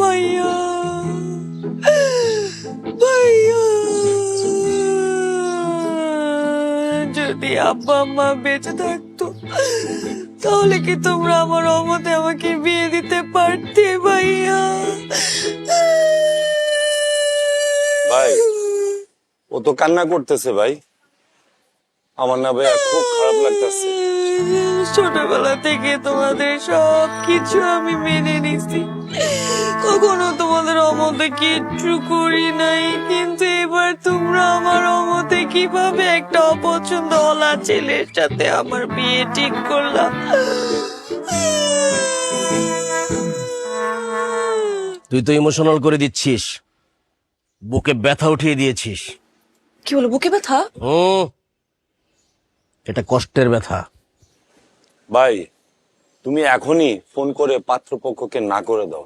ভাইয়া ভাইয়া, যদি আব্বা আম্মা বেঁচে থাকতো তাহলে কি তোমরা আমার অমতে আমাকে বিয়ে দিতে পারতে ভাইয়া? ভাই, ও তো কান্না করতেছে ভাই। আমার না ভাইয়া খুব খারাপ লাগতেছে। ছোটবেলা থেকে তোমাদের সব কিছু আমি মেনে নিছি, কখনো তোমাদের অমতে কিচ্ছু করি নাই, কিন্তু এবার তোমরা আমার অমতে কিভাবে একটা অপছন্দ হলা ছেলের সাথে আমার বিয়ে ঠিক করলাম? তুই তো ইমোশনাল করে দিচ্ছিস, বুকে ব্যথা উঠিয়ে দিয়েছিস। কি বলো, বুকে ব্যথা? এটা কষ্টের ব্যথা। ভাই, তুমি এখনই ফোন করে পাত্রপক্ষকে না করে দাও।